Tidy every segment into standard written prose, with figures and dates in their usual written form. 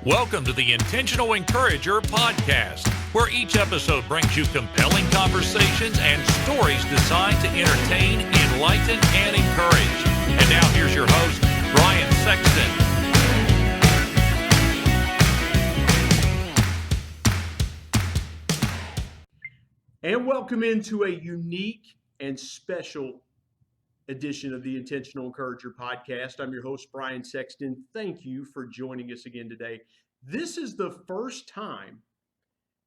Welcome to the Intentional Encourager podcast, where each episode brings you compelling conversations and stories designed to entertain, enlighten, and encourage. And now here's your host, Brian Sexton. And welcome into a unique and special edition of the Intentional Encourager podcast. I'm your host, Brian Sexton. Thank you for joining us again today. This is the first time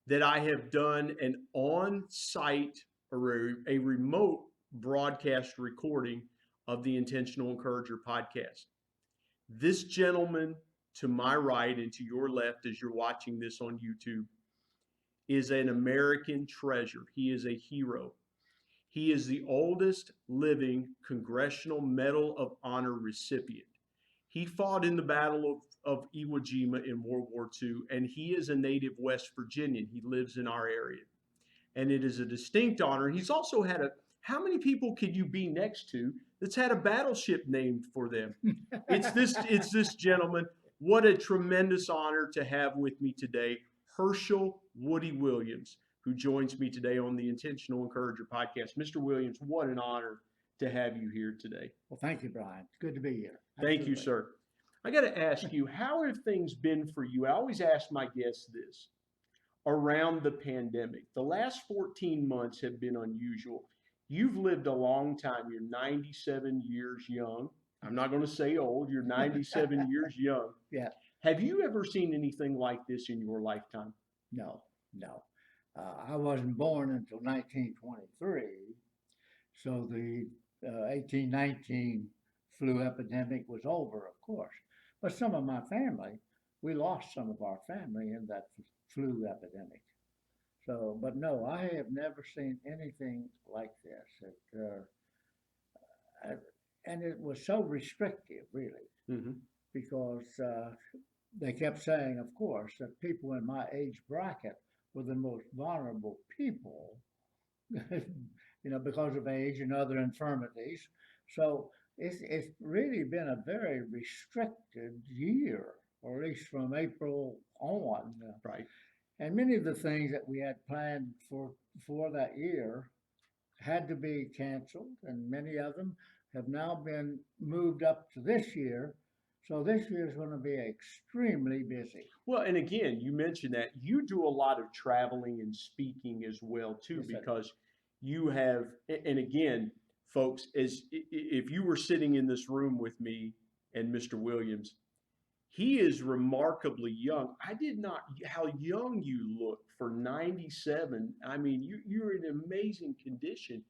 that I have done an on-site or a remote broadcast recording of the Intentional Encourager podcast. This gentleman to my right and to your left as you're watching this on YouTube is an American treasure. He is a hero. He is the oldest living Congressional Medal of Honor recipient. He fought in the Battle of Iwo Jima in World War II, and he is a native West Virginian. He lives in our area. And it is a distinct honor. He's also had how many people could you be next to that's had a battleship named for them? It's this gentleman. What a tremendous honor to have with me today, Hershel Woody Williams, who joins me today on the Intentional Encourager podcast. Mr. Williams, what an honor to have you here today. Well, thank you, Brian. It's good to be here. Thank you, sir. I got to ask you, how have things been for you? I always ask my guests this around the pandemic. The last 14 months have been unusual. You've lived a long time. You're 97 years young. I'm not going to say old. You're 97 years young. Yeah. Have you ever seen anything like this in your lifetime? No. I wasn't born until 1923, so the 1819 flu epidemic was over, of course. But some of my family, we lost some of our family in that flu epidemic. So, but no, I have never seen anything like this. And it was so restrictive, really, because they kept saying, of course, that people in my age bracket were the most vulnerable people, because of age and other infirmities. So it's really been a very restricted year, or at least from April on. Right. And many of the things that we had planned for that year had to be canceled, and many of them have now been moved up to this year. So this year is going to be extremely busy. Well, and again, you mentioned that you do a lot of traveling and speaking as well, too, Yes, because you have, and again, folks, if you were sitting in this room with me and Mr. Williams, he is remarkably young. I did not, how young you look for 97. I mean, you're in amazing condition.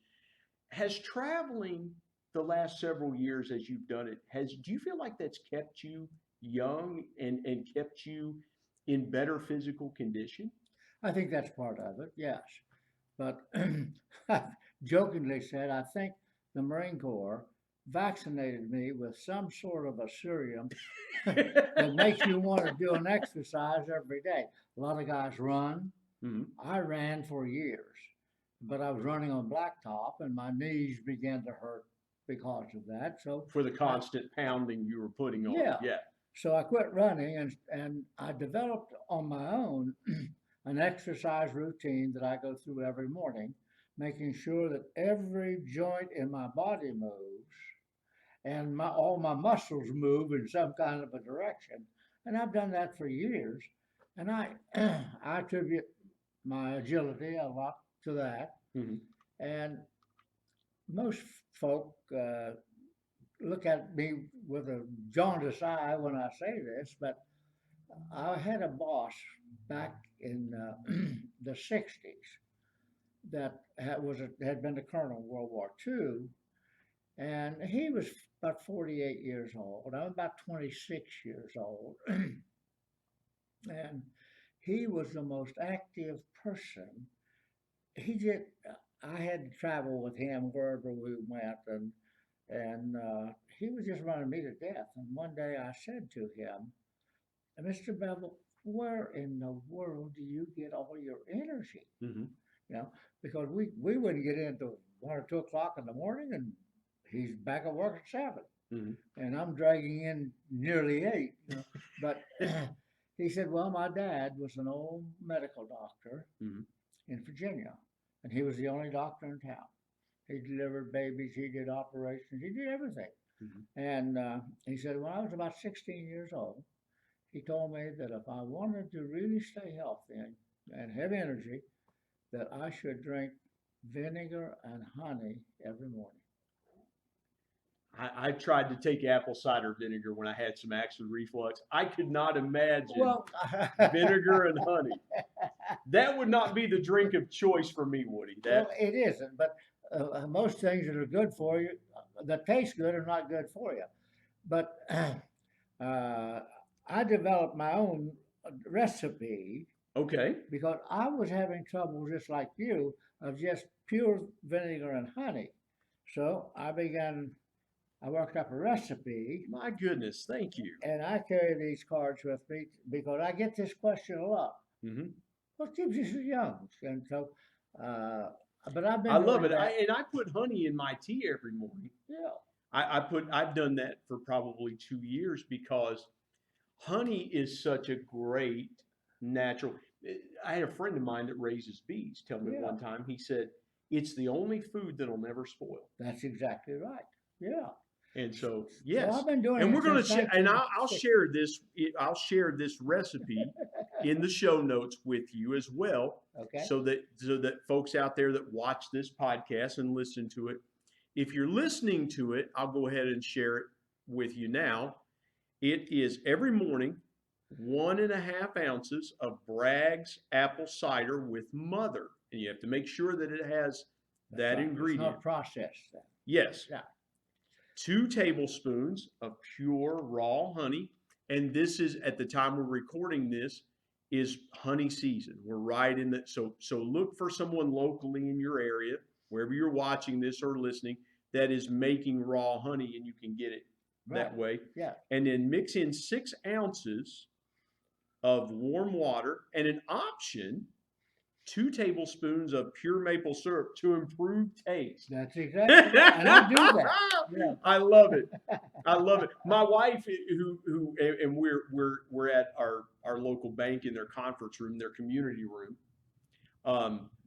Has traveling the last several years as you've done it, do you feel like that's kept you young and kept you in better physical condition? I think that's part of it, yes. But jokingly said, I think the Marine Corps vaccinated me with some sort of a serum that makes you want to do an exercise every day. A lot of guys run. I ran for years, but I was running on blacktop and my knees began to hurt because of that. So for the constant pounding you were putting on. Yeah. So I quit running and I developed on my own an exercise routine that I go through every morning, making sure that every joint in my body moves and all my muscles move in some kind of a direction. And I've done that for years. And I attribute my agility a lot to that. And most folk look at me with a jaundiced eye when I say this, but I had a boss back in the 60s that had been a colonel in World War II, and he was about 48 years old. I'm about 26 years old, and he was the most active person. I had to travel with him wherever we went, and he was just running me to death. And one day I said to him, Mr. Bevel, where in the world do you get all your energy? Because we wouldn't get into 1 or 2 o'clock in the morning, and he's back at work at 7, and I'm dragging in nearly 8. But He said, well, my dad was an old medical doctor Mhm. in Virginia, and he was the only doctor in town. He delivered babies, he did operations, he did everything. Mhm. And he said, when I was about 16 years old, he told me that if I wanted to really stay healthy and have energy, that I should drink vinegar and honey every morning. I tried to take apple cider vinegar when I had some acid reflux. I could not imagine Well, vinegar and honey. That would not be the drink of choice for me, Woody. well, it isn't, but most things that are good for you, that taste good, are not good for you. But I developed my own recipe Okay. because I was having trouble, just like you, of just pure vinegar and honey. So I worked up a recipe, My goodness, thank you. and I carry these cards with me because I get this question a lot. Hmm. What keeps you so young? And so, but I've I been love doing it. that. I put honey in my tea every morning. Yeah, I've done that for probably 2 years because honey is such a great natural. I had a friend of mine that raises bees tell me yeah, one time, he said, it's the only food that'll never spoil. that's exactly right. Yeah. And so, So yes, I've been doing and it we're going to since share, and I'll 1960. share this. I'll share this recipe in the show notes with you as well, Okay. so that folks out there that watch this podcast and listen to it, if you're listening to it, I'll go ahead and share it with you now. It is every morning 1.5 ounces of Bragg's apple cider with mother, and you have to make sure that it has That's that right. It's ingredient. not processed then. Yes. Yeah. 2 tablespoons of pure raw honey. And this is, at the time we're recording this, is honey season. We're right in that. So look for someone locally in your area, wherever you're watching this or listening, that is making raw honey, and you can get it that Right. way. Yeah. And then mix in 6 ounces of warm water, and an option, 2 tablespoons of pure maple syrup to improve taste. That's exactly right. And I do that. Yeah. I love it. I love it. My wife, and we're at our local bank in their conference room, their community room.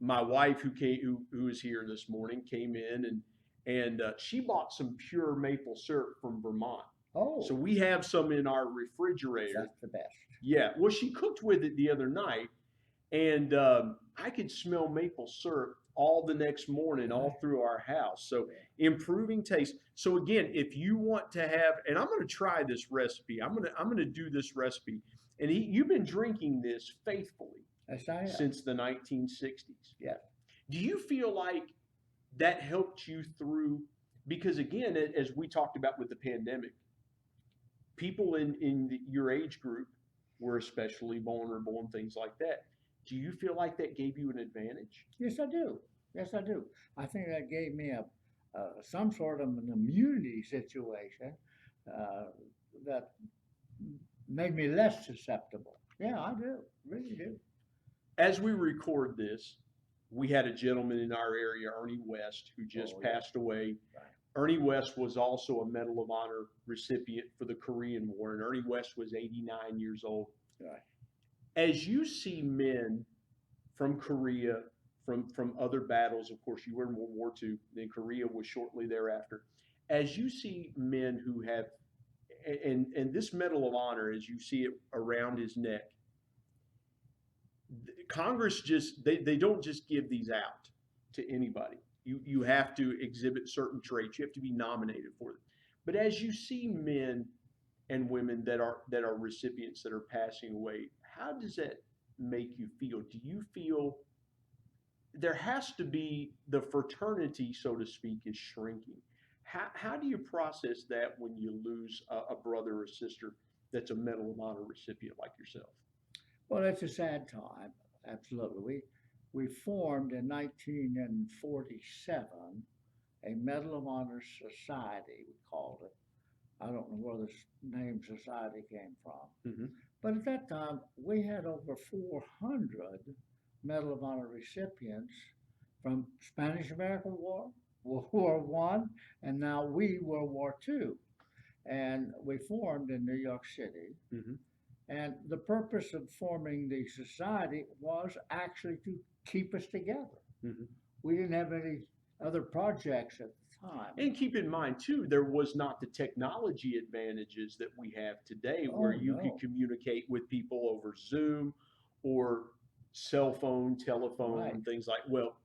My wife, who is here this morning, came in and she bought some pure maple syrup from Vermont. Oh, So we have some in our refrigerator. that's the best. Yeah. Well, she cooked with it the other night, and I could smell maple syrup all the next morning, all through our house. So improving taste. So again, if you want to have, and I'm going to try this recipe. I'm going to do this recipe. And you've been drinking this faithfully Yes, I am. since the 1960s. Yeah. Do you feel like that helped you through? Because again, as we talked about with the pandemic, people in your age group were especially vulnerable and things like that. Do you feel like that gave you an advantage? Yes, I do. Yes, I do. I think that gave me some sort of an immunity situation that made me less susceptible. Yeah, I do. Really do. As we record this, we had a gentleman in our area, Ernie West, who just Oh, yeah. passed away. Right. Ernie West was also a Medal of Honor recipient for the Korean War, and Ernie West was 89 years old. Right. As you see men from Korea, from other battles, of course, you were in World War II, then Korea was shortly thereafter. As you see men who have, and this Medal of Honor, as you see it around his neck, Congress they don't just give these out to anybody. You have to exhibit certain traits. You have to be nominated for them. But as you see men and women that are recipients that are passing away, how does that make you feel? Do you feel there has to be the fraternity, so to speak, is shrinking? How do you process that when you lose a brother or sister that's a Medal of Honor recipient like yourself? Well, it's a sad time. Absolutely. We formed in 1947 a Medal of Honor Society, we called it. I don't know where this name society came from. Mm-hmm. But at that time, we had over 400 Medal of Honor recipients from Spanish-American War, World War I, and now World War II. And we formed in New York City. Mm-hmm. And the purpose of forming the society was actually to keep us together. Mhm. We didn't have any other projects at the time. And keep in mind too, there was not the technology advantages that we have today, where Oh, you no. could communicate with people over Zoom or cell phone, telephone, Right. things like, well,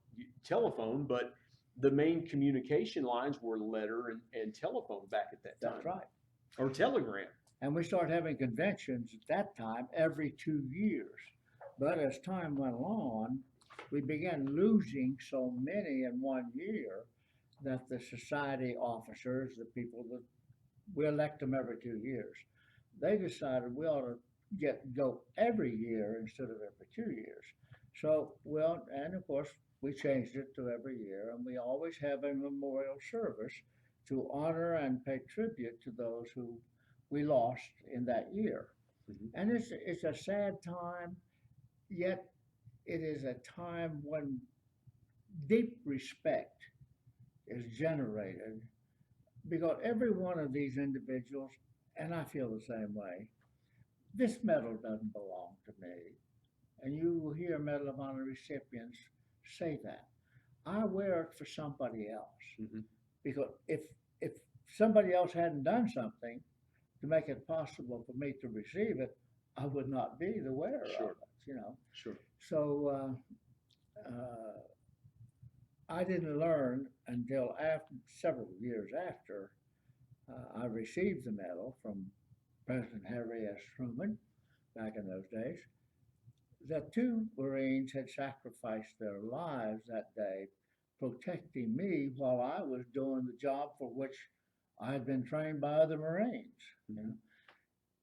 telephone, but the main communication lines were letter and telephone back at that time. That's right. Or telegram. And we started having conventions at that time every 2 years. But as time went on, we began losing so many in 1 year that the society officers, the people that we elect them every 2 years, they decided we ought to go every year instead of every 2 years. So, well, and of course, we changed it to every year, and we always have a memorial service to honor and pay tribute to those who we lost in that year. Mhm. And it's a sad time, yet it is a time when deep respect is generated because every one of these individuals, and I feel the same way, this medal doesn't belong to me. And you will hear Medal of Honor recipients say that. I wear it for somebody else. Mhm. Because if somebody else hadn't done something to make it possible for me to receive it, I would not be the wearer Sure. of it. Sure. So I didn't learn until several years after I received the medal from President Harry S. Truman back in those days that two Marines had sacrificed their lives that day protecting me while I was doing the job for which I had been trained by other Marines.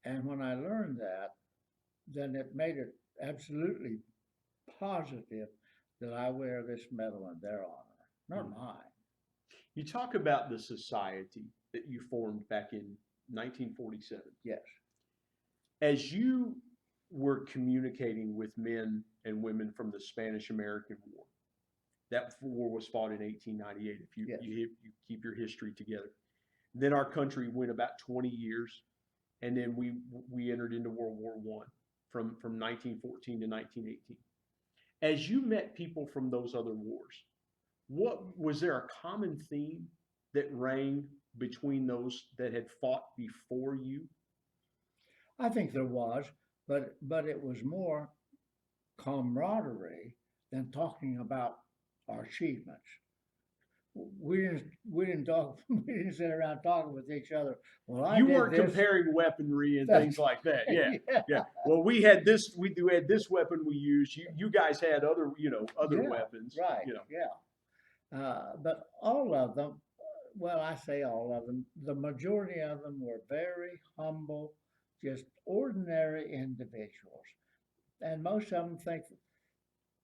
And when I learned that, then it made it absolutely positive that I wear this medal in their honor, not mine. You talk about the society that you formed back in 1947. Yes. As you were communicating with men and women from the Spanish-American War, that war was fought in 1898, if you, Yes. you keep your history together. Then our country went about 20 years, and then we entered into World War I from 1914 to 1918. As you met people from those other wars, what was there a common theme that rang between those that had fought before you? I think there was, but it was more camaraderie than talking about our achievements. We didn't talk. We didn't sit around talking with each other. Well, I You did weren't this. comparing weaponry and That's things like that. Yeah, yeah. yeah. Well, we had this. We had this weapon we used. You guys had other Yeah, weapons. Right. Yeah. But all of them, well, I say all of them, the majority of them were very humble, just ordinary individuals. And most of them think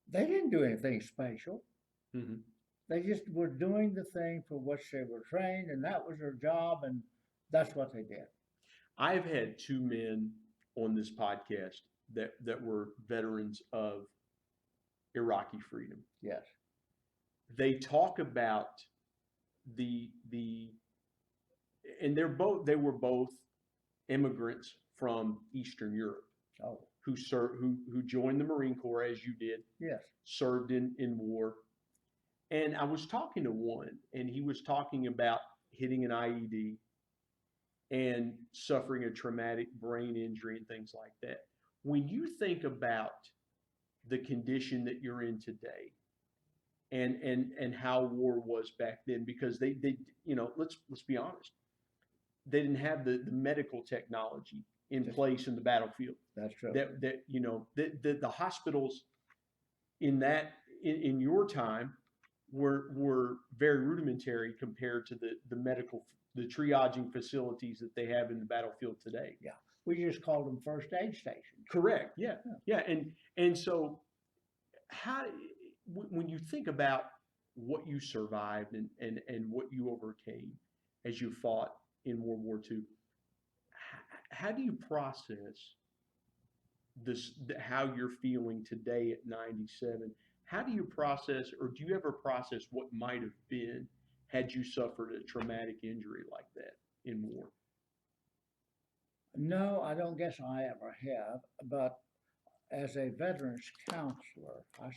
they didn't do anything special. Mhm. They just were doing the thing for which they were trained, and that was their job, and that's what they did. I've had two men on this podcast that were veterans of Iraqi freedom. Yes. They talk about and they were both immigrants from Eastern Europe Oh, who joined the Marine Corps, as you did, yes. served in war. And I was talking to one, and he was talking about hitting an IED and suffering a traumatic brain injury and things like that. When you think about the condition that you're in today and how war was back then, because they let's be honest, they didn't have the medical technology in place in the battlefield. That's true. The hospitals in your time were very rudimentary compared to the triaging facilities that they have in the battlefield today. Yeah. We just called them first aid stations. Correct. Yeah. And so when you think about what you survived and what you overcame as you fought in World War II, how do you process how you're feeling today at 97? How do you process, or do you ever process what might have been had you suffered a traumatic injury like that in war? No, I don't guess I ever have, but as a veterans counselor, I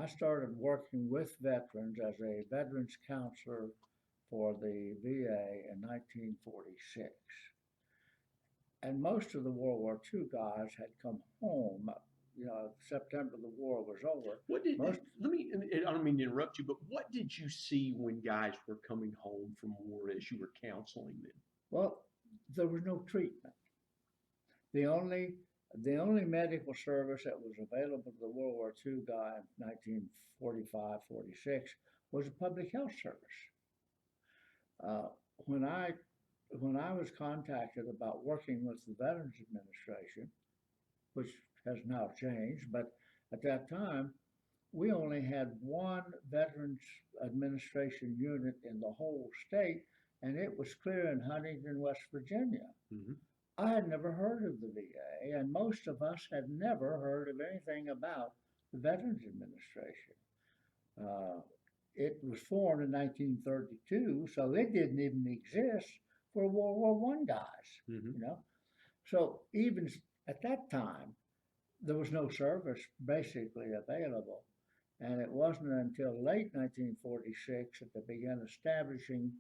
started working with veterans as a veterans counselor for the VA in 1946. And most of the World War II guys had come home. September the war was over. What did Most let me? I don't mean to interrupt you, but what did you see when guys were coming home from war as you were counseling them? Well, there was no treatment. The only the only medical service that was available to the World War II guy in 1945, 46 was a public health service. Uh, when I when I was contacted about working with the Veterans Administration, which has now changed, but at that time we only had one Veterans Administration unit in the whole state, and it was clear in Huntington, West Virginia. Mm-hmm. I had never heard of the VA, and most of us had never heard of anything about the Veterans Administration. Uh, it was formed in 1932, so it didn't even exist for World War One guys. Mm-hmm. So even at that time, there was no service basically available, and it wasn't until late 1946 that they began establishing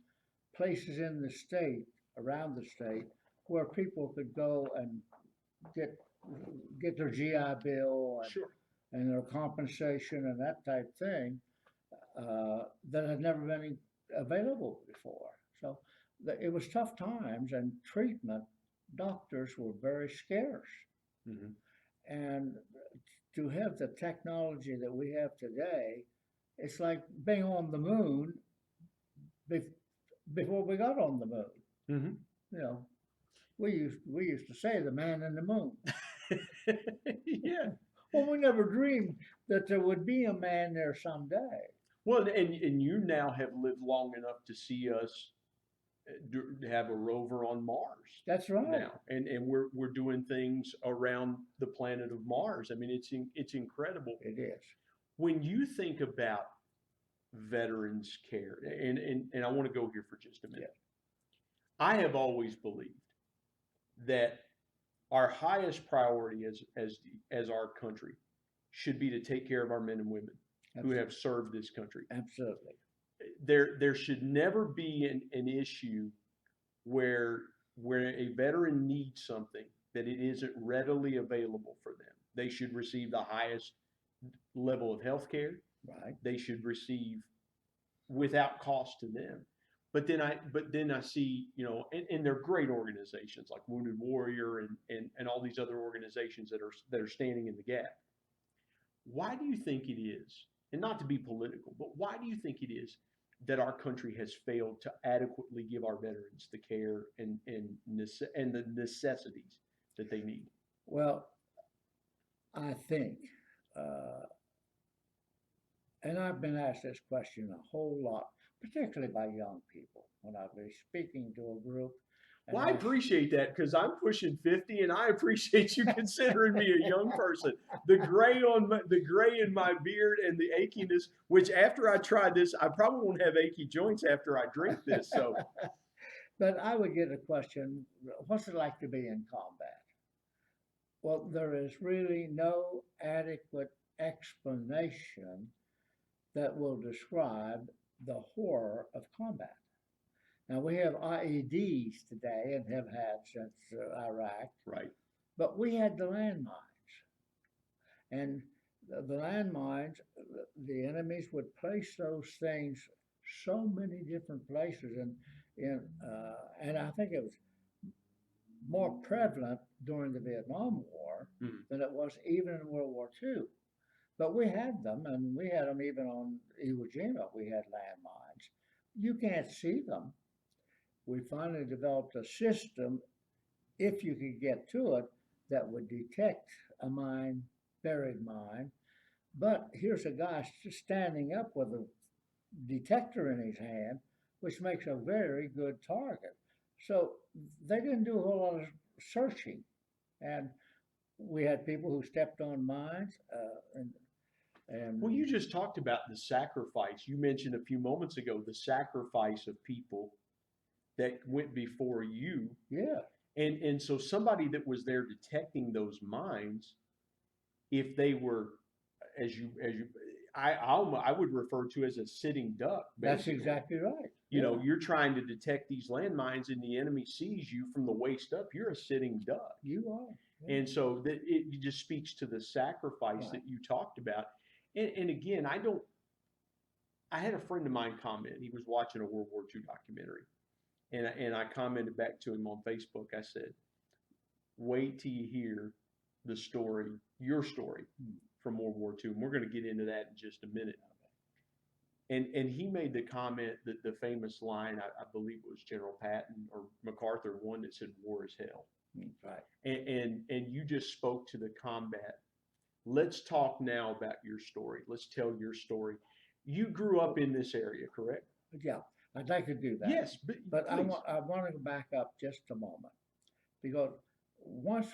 places in the state, around the state, where people could go and get their GI Bill Sure. and their compensation and that type thing that had never been available before. So it was tough times, and treatment doctors were very scarce. Mm-hmm. And to have the technology that we have today, it's like being on the moon before we got on the moon. Mm-hmm. You know, we used to say the man in the moon. Yeah. Well, we never dreamed that there would be a man there someday. Well, and you now have lived long enough to see us have a rover on Mars That's right. now, and we're doing things around the planet of Mars. I mean, it's incredible. It is. When you think about veterans care, and I want to go here for just a minute. Yeah. I have always believed that our highest priority as our country should be to take care of our men and women who have served this country. Absolutely. There should never be an issue where a veteran needs something that it isn't readily available for them. They should receive the highest level of health care. Right. They should receive without cost to them. But then I see, and they're great organizations like Wounded Warrior and all these other organizations that are standing in the gap. Why do you think it is, and not to be political, but why do you think it is that our country has failed to adequately give our veterans the care and the necessities that they need? Well, I think, and I've been asked this question a whole lot, particularly by young people when I've been speaking to a group. Well, I appreciate that because I'm pushing 50, and I appreciate you considering me a young person. The gray in my beard and the achiness, which after I try this, I probably won't have achy joints after I drink this. So, but I would get a question: what's it like to be in combat? Well, there is really no adequate explanation that will describe the horror of combat. Now, we have IEDs today and have had since Iraq. Right. But we had the landmines. And the landmines, the enemies would place those things so many different places. And I think it was more prevalent during the Vietnam War than it was even in World War II. But we had them, and we had them even on Iwo Jima. We had landmines. You can't see them. We finally developed a system, if you could get to it, that would detect a mine, buried mine. But here's a guy standing up with a detector in his hand, which makes a very good target. So they didn't do a whole lot of searching. And we had people who stepped on mines. Well, you just talked about the sacrifice. You mentioned a few moments ago the sacrifice of people that went before you. Yeah. And so somebody that was there detecting those mines, if they were, I would refer to as a sitting duck. That's Basically. exactly right. You know, you're trying to detect these landmines, and the enemy sees you from the waist up. You're a sitting duck. You are. Yeah. And so that it just speaks to the sacrifice Right. that you talked about. And again, I had a friend of mine comment. He was watching a World War II documentary, and I commented back to him on Facebook. I said, "Wait till you hear the story, your story from World War II." And we're going to get into that in just a minute. And he made the comment that the famous line, I believe it was General Patton or MacArthur, one that said, "War is hell." Right. And you just spoke to the combat. Let's talk now about your story. Let's tell your story. You grew up in this area, correct? Yeah, I'd like to do that. Yes, But I please. want to back up just a moment, because once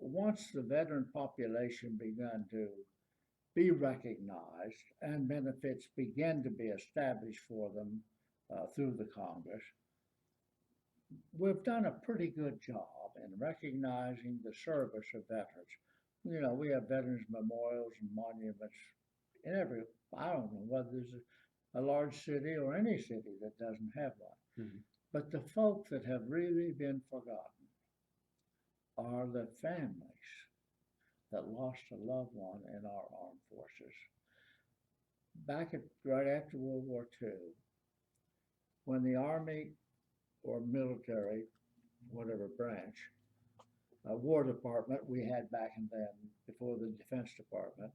the veteran population began to be recognized and benefits began to be established for them through the Congress, we've done a pretty good job in recognizing the service of veterans. You know, we have veterans memorials and monuments in every, I don't know whether there's a large city or any city that doesn't have one. Mhm. But the folk that have really been forgotten are the families that lost a loved one in our armed forces. Right after World War II, when the Army or military, whatever branch, War Department we had back then before the Defense Department,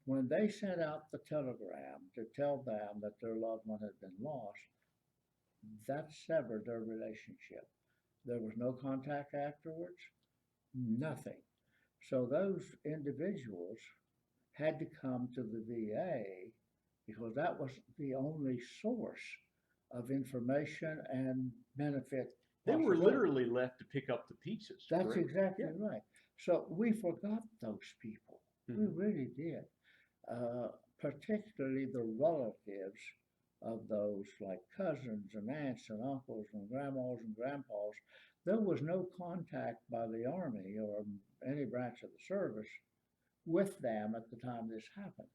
when they sent out the telegram to tell them that their loved one had been lost, that severed their relationship. There was no contact afterwards, nothing. So those individuals had to come to the VA because that was the only source of information and benefit. They were literally left to pick up the pieces. That's correct? exactly right. So we forgot those people. We really did. Particularly the relatives of those, like cousins and aunts and uncles and grandmas and grandpas. There was no contact by the Army or any branch of the service with them at the time this happened.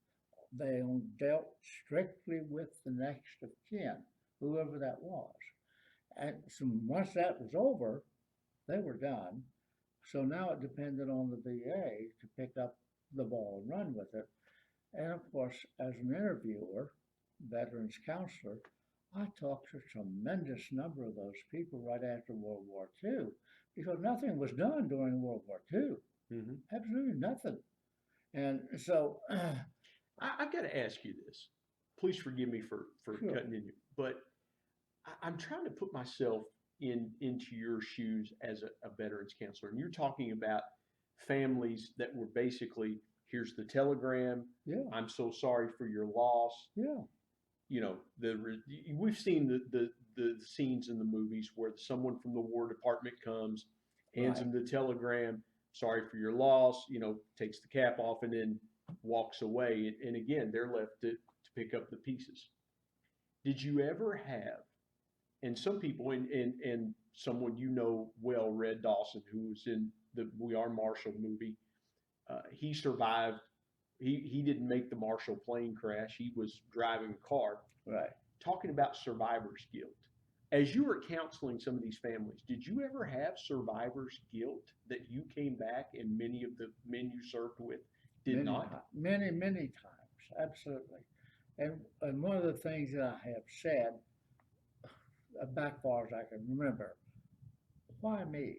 They dealt strictly with the next of kin, whoever that was. And so once that was over, they were done. So now it depended on the VA to pick up the ball and run with it. And of course, as an interviewer, veterans counselor, I talked to a tremendous number of those people right after World War II because nothing was done during World War II. Absolutely nothing. And so I've got to ask you this. Please forgive me for Sure. cutting in you, but I'm trying to put myself into your shoes as a veterans counselor. And you're talking about families that were basically, here's the telegram. yeah, I'm so sorry for your loss. yeah, You know, we've seen the scenes in the movies where someone from the War Department comes, hands Right. them the telegram, sorry for your loss, you know, takes the cap off and then walks away. And again, they're left to pick up the pieces. Did you ever have, and some people, and someone you know well, Red Dawson, who was in the We Are Marshall movie, he survived. He didn't make the Marshall plane crash. He was driving a car. right. Talking about survivor's guilt. As you were counseling some of these families, did you ever have survivor's guilt that you came back and many of the men you served with did not? Many times, absolutely. And one of the things that I have said, back far as I can remember, why me?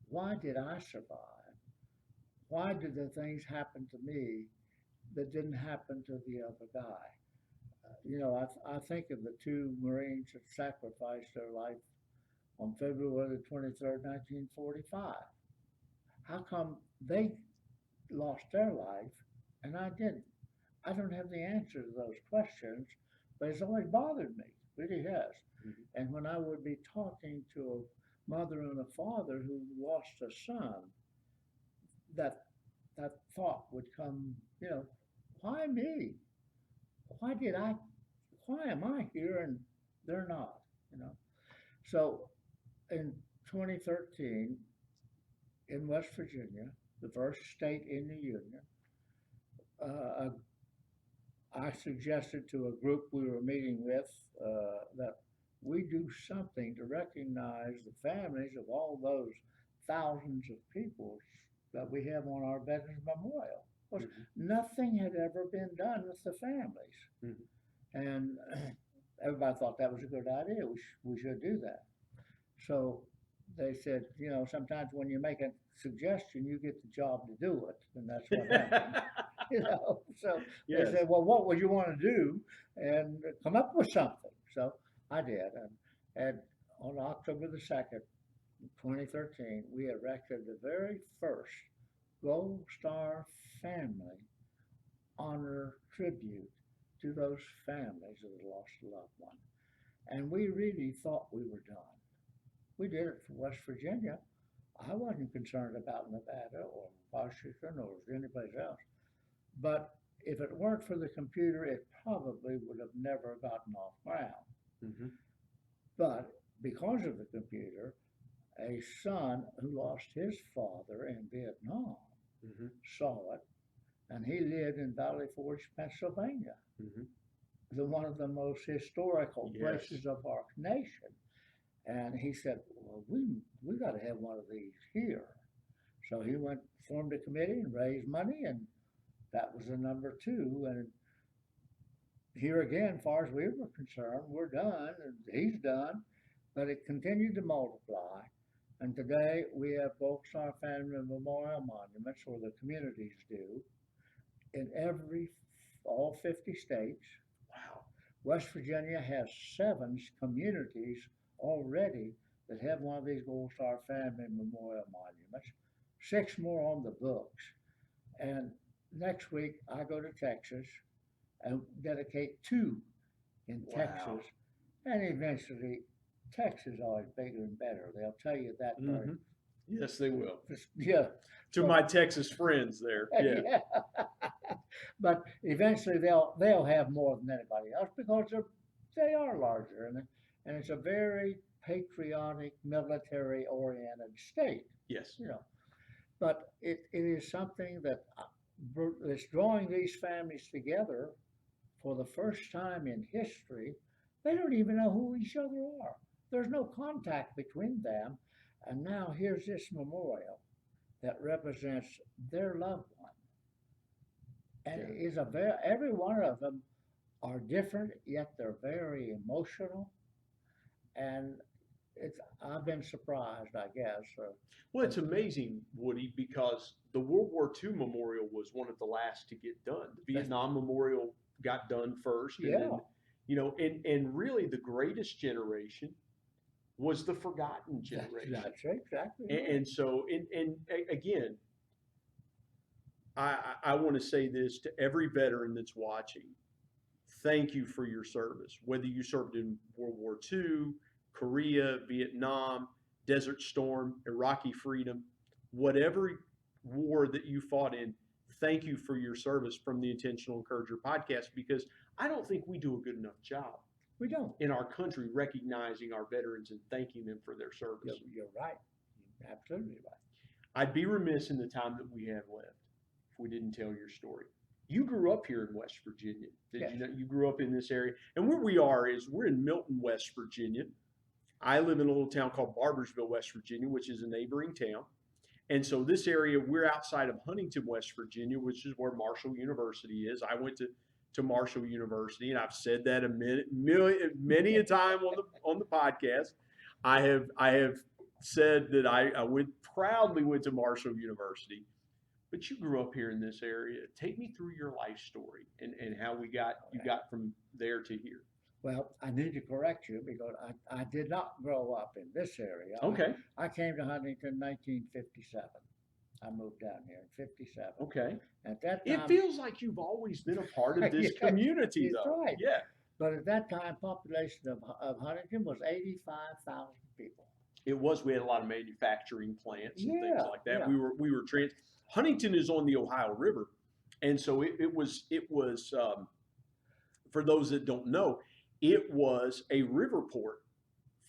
Why did I survive? Why did the things happen to me that didn't happen to the other guy? You know, I think of the two Marines that sacrificed their life on February the 23rd, 1945. How come they lost their life and I didn't? I don't have the answer to those questions, but it's always bothered me, really has. And when I would be talking to a mother and a father who lost a son, that thought would come, you know, why me? Why am I here and they're not, you know? So in 2013, in West Virginia, the first state in the Union, I suggested to a group we were meeting with that we do something to recognize the families of all those thousands of people that we have on our Veterans Memorial. Because nothing had ever been done with the families. And everybody thought that was a good idea. We should do that. So they said, you know, sometimes when you make a suggestion, you get the job to do it. And that's what happened. You know, so Yes. they said, well, what would you want to do? And come up with something. So I did. And on October the 2nd, 2013, we erected the very first Gold Star Family Honor Tribute to those families that had lost a loved one. And we really thought we were done. We did it for West Virginia. I wasn't concerned about Nevada or Washington or anybody else. But if it weren't for the computer, it probably would have never gotten off ground. But because of the computer, a son who lost his father in Vietnam saw it, and he lived in Valley Forge, Pennsylvania, one of the most historical places of our nation. And he said, well, we got to have one of these here. So he formed a committee and raised money, and that was the number 2. And here again, as far as we were concerned, we're done, and he's done, but it continued to multiply. And today we have Gold Star Family Memorial Monuments, or the communities do, in all 50 states. Wow. West Virginia has 7 communities already that have one of these Gold Star Family Memorial Monuments, 6 more on the books. And next week I go to Texas and dedicate 2 in Texas. And eventually Texas is always bigger and better. They'll tell you that. Yes, they will. Yeah. To my Texas friends there. Yeah. But eventually they'll have more than anybody else because they are larger, and it's a very patriotic, military-oriented state. Yes. You know, but it is something that is drawing these families together for the first time in history. They don't even know who each other are. There's no contact between them. And now here's this memorial that represents their loved one. And it is every one of them are different, yet they're very emotional. And I've been surprised, I guess. Well, it's amazing, Woody, because the World War II memorial was one of the last to get done. The Vietnam memorial got done first. And then, you know, and really the greatest generation was the forgotten generation. That's exactly right. And so, and again, I want to say this to every veteran that's watching. Thank you for your service. Whether you served in World War II, Korea, Vietnam, Desert Storm, Iraqi freedom, whatever war that you fought in, thank you for your service from the Intentional Encourager podcast, because I don't think we do a good enough job. We don't. In our country, recognizing our veterans and thanking them for their service. You're right. You're absolutely right. I'd be remiss in the time that we have left if we didn't tell your story. You grew up here in West Virginia. Did you know you grew up in this area? And where we are is we're in Milton, West Virginia. I live in a little town called Barbersville, West Virginia, which is a neighboring town. And so this area, we're outside of Huntington, West Virginia, which is where Marshall University is. I went to Marshall University, and I've said that many a time on the podcast. I have said that I proudly went to Marshall University, but you grew up here in this area. Take me through your life story and how you got from there to here. Well, I need to correct you because I did not grow up in this area. Okay. I came to Huntington in 1957. I moved down here in 57. Okay. At that time, it feels like you've always been a part of this community, that's though. right. Yeah. But at that time, population of Huntington was 85,000 people. It was. We had a lot of manufacturing plants and things like that. Yeah. We were Huntington is on the Ohio River, and so it was for those that don't know, it was a river port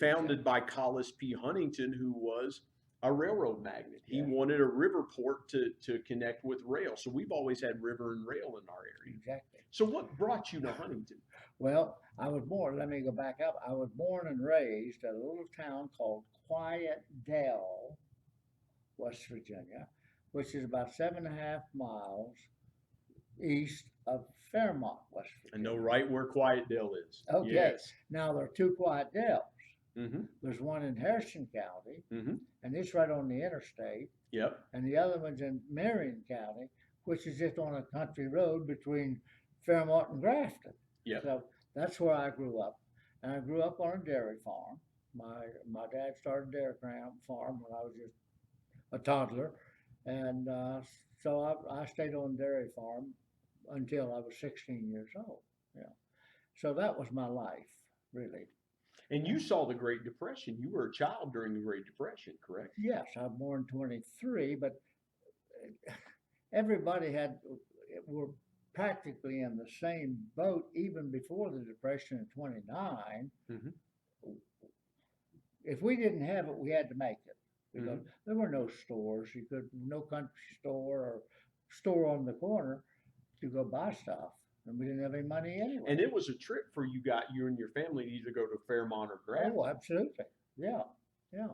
founded by Collis P. Huntington, who was a railroad magnate. He Yeah. wanted a river port to connect with rail. So we've always had river and rail in our area. Exactly. So what brought you to Huntington? Well, I was born, let me go back up. I was born and raised at a little town called Quiet Dell, West Virginia, which is about 7.5 miles east of Fairmont, West I Virginia. know right where Quiet Dell is. Okay. Yes. Now, there are two Quiet Dells. Mm-hmm. There's one in Hershel County, Mm-hmm. and it's right on the interstate, Yep. and the other one's in Marion County, which is just on a country road between Fairmont and Grafton. Yep. So that's where I grew up, and I grew up on a dairy farm. My dad started a dairy farm when I was just a toddler, and so I stayed on the dairy farm until I was 16 years old. Yeah, so that was my life, really. And you saw the Great Depression. You were a child during the Great Depression, correct? Yes, I was born 23, but everybody were practically in the same boat even before the Depression in 29. Mm-hmm. If we didn't have it, we had to make it. Because there were no stores. No country store or store on the corner to go buy stuff. And we didn't have any money anyway. And it was a trip for you and your family to either go to Fairmont or Grafton. Oh, absolutely. Yeah, yeah.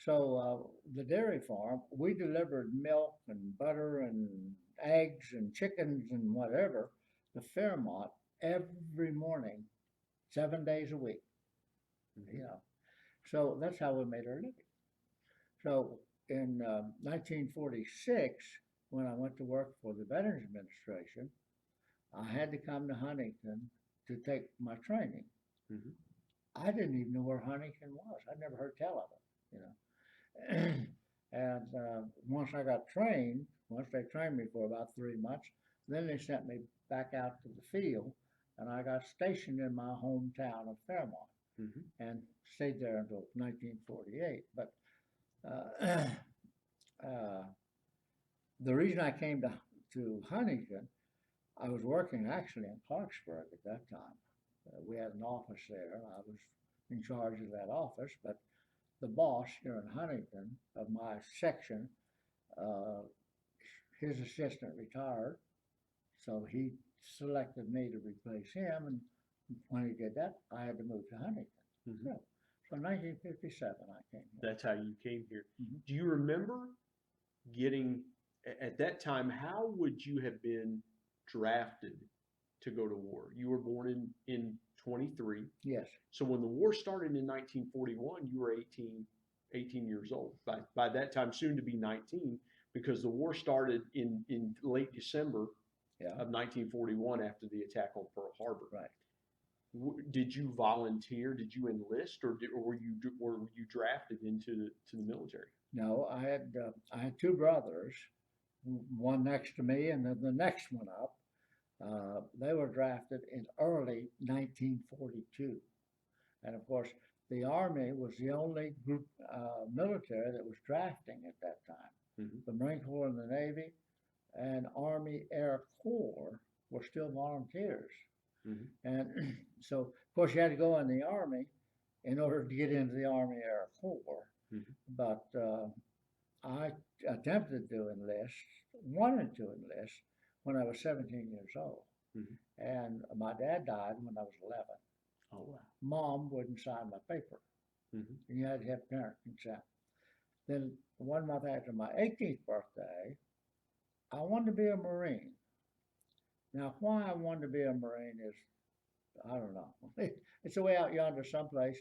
So the dairy farm, we delivered milk and butter and eggs and chickens and whatever to Fairmont every morning, 7 days a week. Mm-hmm. You know, so that's how we made our living. So in 1946, when I went to work for the Veterans Administration, I had to come to Huntington to take my training. Mm-hmm. I didn't even know where Huntington was. I'd never heard tell of it, you know. And once I got trained, once they trained me for about 3 months, then they sent me back out to the field, and I got stationed in my hometown of Fairmont, Mm-hmm. and stayed there until 1948. But the reason I came to Huntington, I was working actually in Clarksburg at that time. We had an office there, and I was in charge of that office, but the boss here in Huntington of my section, his assistant retired, so he selected me to replace him, and when he did that, I had to move to Huntington. Mm-hmm. So in 1957, I came here. That's how you came here. Mm-hmm. Do you remember getting, at that time, how would you have been drafted to go to war? You were born in 23. Yes. So when the war started in 1941, you were 18 years old. By that time, soon to be 19, because the war started in late December of 1941 after the attack on Pearl Harbor. Right. Did you volunteer? Did you enlist, or were you drafted into the military? No, I had two brothers, one next to me, and then the next one up. They were drafted in early 1942, and of course, the Army was the only group military that was drafting at that time. Mm-hmm. The Marine Corps and the Navy and Army Air Corps were still volunteers. Mm-hmm. And so, of course, you had to go in the Army in order to get into the Army Air Corps. Mm-hmm. But I attempted to wanted to enlist when I was 17 years old. Mm-hmm. And my dad died when I was 11. Oh, wow. Mom wouldn't sign my paper. Mm-hmm. And you had to have parent consent. Then 1 month after my 18th birthday, I wanted to be a Marine. Now, why I wanted to be a Marine is, I don't know. It's way out yonder someplace.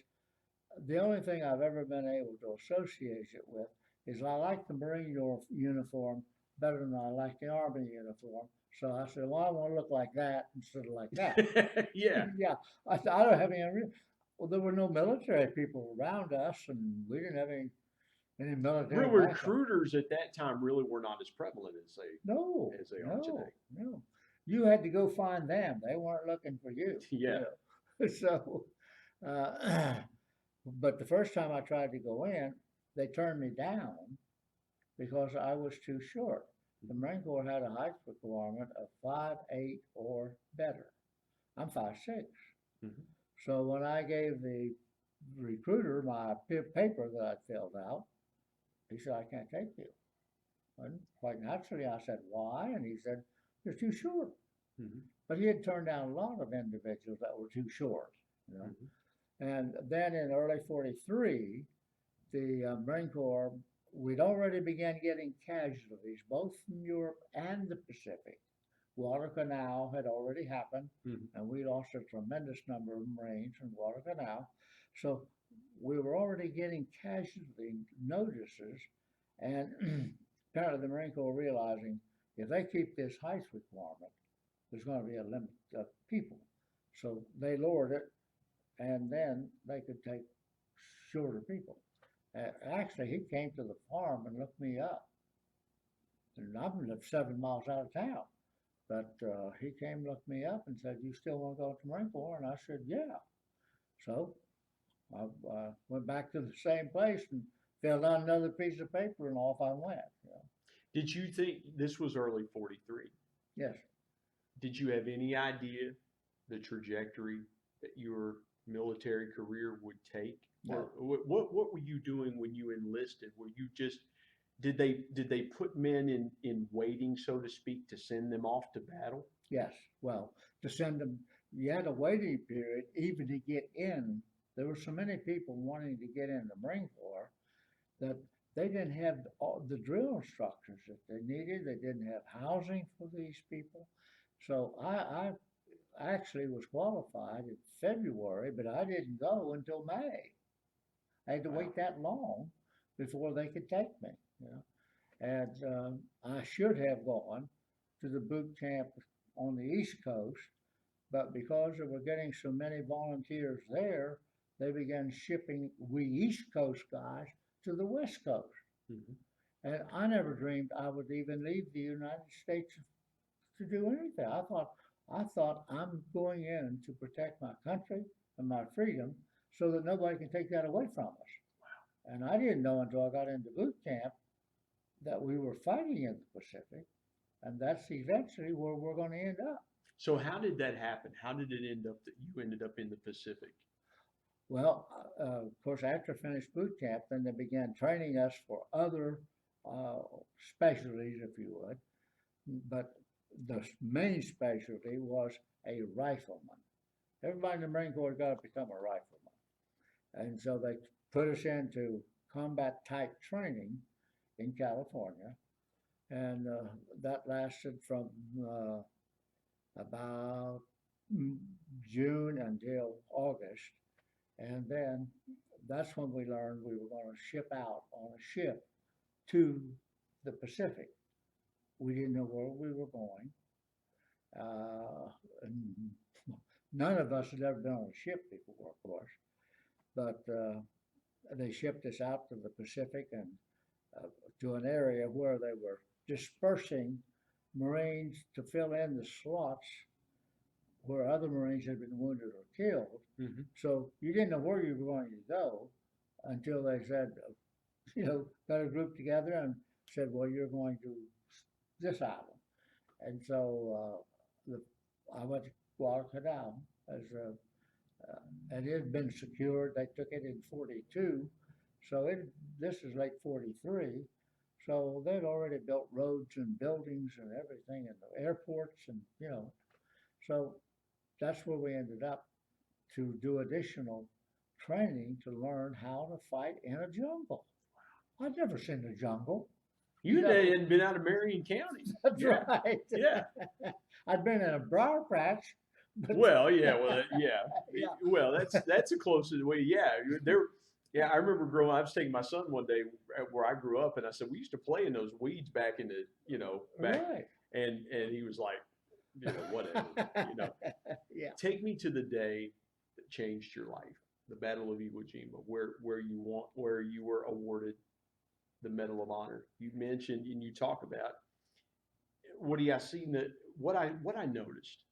The only thing I've ever been able to associate it with is I like the Marine uniform better than I like the Army uniform. So I said, well, I want to look like that instead of like that. Yeah. Yeah. I don't have any, well, there were no military people around us, and we didn't have any military. Real recruiters at that time really were not as prevalent as they are today. No. You had to go find them. They weren't looking for you. Yeah. You know? So, but the first time I tried to go in, they turned me down because I was too short. The Marine Corps had a height requirement of 5'8" or better. I'm 5'6". Mm-hmm. So when I gave the recruiter my paper that I'd filled out. He said, I can't take you. And quite naturally, I said, why? And he said, you're too short. Mm-hmm. But he had turned down a lot of individuals that were too short, you know. Mm-hmm. And then in early 43, the Marine Corps, we'd already began getting casualties, both from Europe and the Pacific. Guadalcanal had already happened, Mm-hmm. and we lost a tremendous number of Marines in Guadalcanal. So we were already getting casualty notices, and apparently the Marine Corps realizing if they keep this height requirement, there's going to be a limit of people. So they lowered it, and then they could take shorter people. Actually, he came to the farm and looked me up. And I lived 7 miles out of town. But he came, looked me up, and said, "You still want to go to the Marine Corps?" And I said, "Yeah." So I went back to the same place and filled out another piece of paper, and off I went. You know. Did you think this was early 43? Yes. Did you have any idea the trajectory that your military career would take? No. Or what were you doing when you enlisted? Were you just did they put men in waiting, so to speak, to send them off to battle? Yes. Well, to send them, you had a waiting period even to get in. There were so many people wanting to get in the Marine Corps that they didn't have all the drill instructors that they needed. They didn't have housing for these people. So I actually was qualified in February, but I didn't go until May. I had to wait that long before they could take me. You know, and I should have gone to the boot camp on the East Coast, but because they were getting so many volunteers there, they began shipping we East Coast guys to the West Coast. Mm-hmm. And I never dreamed I would even leave the United States to do anything. I thought I'm going in to protect my country and my freedom so that nobody can take that away from us. Wow. And I didn't know until I got into boot camp that we were fighting in the Pacific, and that's eventually where we're going to end up. So how did that happen? How did it end up that you ended up in the Pacific? Well, of course, after I finished boot camp, then they began training us for other specialties, if you would. But the main specialty was a rifleman. Everybody in the Marine Corps got to become a rifleman. And so they put us into combat type training in California. And that lasted from about June until August. And then that's when we learned we were going to ship out on a ship to the Pacific. We didn't know where we were going. And none of us had ever been on a ship before, of course. But they shipped us out to the Pacific and to an area where they were dispersing Marines to fill in the slots where other Marines had been wounded or killed. Mm-hmm. So you didn't know where you were going to go until they said, got a group together and said, well, you're going to this island. And so I went to Guadalcanal and it had been secured. They took it in 42. So this is late 43. So they'd already built roads and buildings and everything and the airports and, so that's where we ended up to do additional training to learn how to fight in a jungle. I'd never seen a jungle. You hadn't been out of Marion County. That's right. Yeah. I'd been in a briar patch. Well, yeah. Well, that's the closest way. Yeah. Yeah, I remember growing up, I was taking my son one day where I grew up, and I said, we used to play in those weeds back in the, back. Right. And he was like, whatever, Yeah. Take me to the day that changed your life, the Battle of Iwo Jima, where you were awarded the Medal of Honor. You mentioned and you talk about what I noticed.